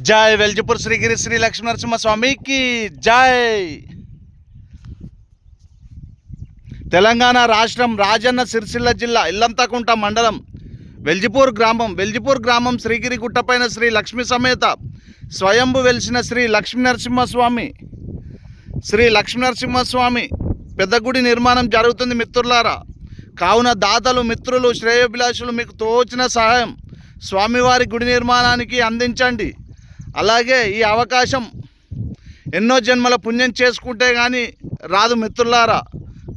జై వెల్జిపూర్ శ్రీగిరి శ్రీ లక్ష్మీ నరసింహ స్వామికి జై. తెలంగాణ రాష్ట్రం రాజన్న సిరిసిల్ల జిల్లా ఇల్లంతకుంట మండలం వెల్జిపూర్ గ్రామం శ్రీగిరి గుట్టపైన శ్రీ లక్ష్మీ సమేత స్వయంభు వెలిసిన శ్రీ లక్ష్మీ నరసింహస్వామి పెద్ద గుడి నిర్మాణం జరుగుతుంది మిత్రులారా. కావున దాతలు, మిత్రులు, శ్రేయోభిలాషులు మీకు తోచిన సహాయం స్వామివారి గుడి నిర్మాణానికి అందించండి. అలాగే ఈ అవకాశం ఎన్నో జన్మల పుణ్యం చేసుకుంటే కానీ రాదు మిత్రులారా.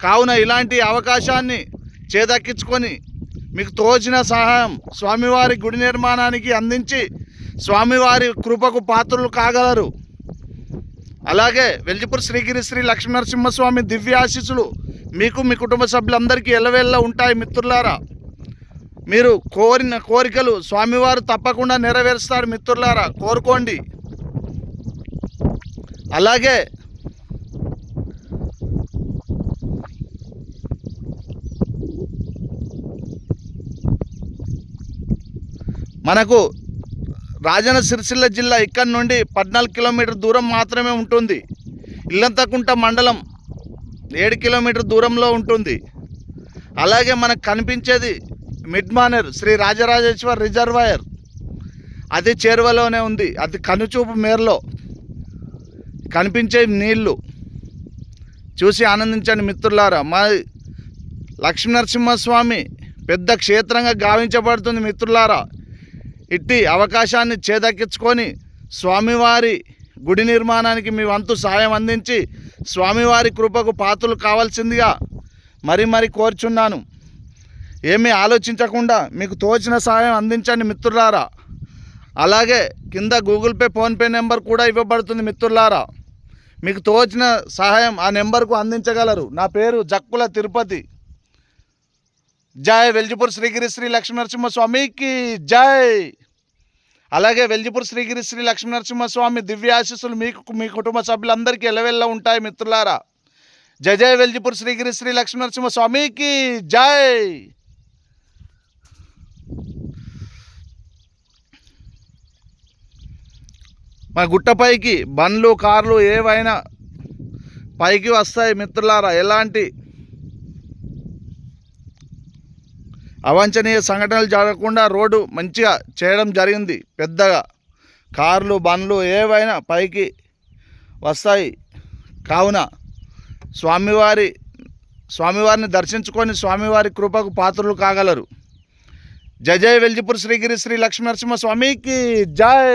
కావున ఇలాంటి అవకాశాన్ని చేదక్కించుకొని మీకు తోచిన సహాయం స్వామివారి గుడి నిర్మాణానికి అందించి స్వామివారి కృపకు పాత్రలు కాగలరు. అలాగే వెల్జిపూర్ శ్రీగిరి శ్రీ లక్ష్మీ నరసింహస్వామి దివ్య ఆశీస్సులు మీకు, మీ కుటుంబ సభ్యులందరికీ ఎల్లవేళ్ళ ఉంటాయి మిత్రులారా. మీరు కోరిన కోరికలు స్వామివారు తప్పకుండా నెరవేరుస్తారు మిత్రులారా, కోరుకోండి. అలాగే మనకు రాజన్న సిరిసిల్ల జిల్లా ఇక్కడి నుండి 14 కిలోమీటర్ దూరం మాత్రమే ఉంటుంది. ఇల్లంతకుంట మండలం 7 కిలోమీటర్ దూరంలో ఉంటుంది. అలాగే మనకు కనిపించేది మిడ్మానేర్ శ్రీ రాజరాజేశ్వర రిజర్వాయర్, అది చేరువలోనే ఉంది. అది కనుచూపు మేరలో కనిపించే నీళ్లు చూసి ఆనందించండి మిత్రులారా. మా లక్ష్మీ నరసింహస్వామి పెద్ద క్షేత్రంగా గావించబడుతుంది మిత్రులారా. ఇట్టి అవకాశాన్ని చేదక్కించుకొని స్వామివారి గుడి నిర్మాణానికి మీ వంతు సాయం అందించి స్వామివారి కృపకు పాత్రలు కావాల్సిందిగా మరి కోరుచున్నాను. ఏమీ ఆలోచించకుండా మీకు తోచిన సహాయం అందించండి మిత్రులారా. అలాగే కింద గూగుల్ పే, ఫోన్పే నెంబర్ కూడా ఇవ్వబడుతుంది మిత్రులారా. మీకు తోచిన సహాయం ఆ నెంబర్కు అందించగలరు. నా పేరు జక్కుల తిరుపతి. జై వెల్జిపూర్ శ్రీగిరి శ్రీ లక్ష్మీ నరసింహస్వామికి జై. అలాగే వెల్జిపూర్ శ్రీగిరి శ్రీ లక్ష్మీ నరసింహస్వామి దివ్య ఆశీస్సులు మీకు, మీ కుటుంబ సభ్యులందరికీ ఎల్లవెల్ల ఉంటాయి మిత్రులారా. జై వెల్జిపూర్ శ్రీగిరి శ్రీ లక్ష్మీ నరసింహస్వామికి జై. మా గుట్టపైకి బండ్లు, కార్లు ఏవైనా పైకి వస్తాయి మిత్రులారా. ఎలాంటి అవాంఛనీయ సంఘటనలు జరగకుండా రోడ్డు మంచిగా చేయడం జరిగింది. పెద్దగా కార్లు, బండ్లు ఏవైనా పైకి వస్తాయి. కావున స్వామివారిని దర్శించుకొని స్వామివారి కృపకు పాత్రలు కాగలరు. జై వెల్జిపూర్ శ్రీగిరి శ్రీ లక్ష్మీ నరసింహ స్వామికి జై.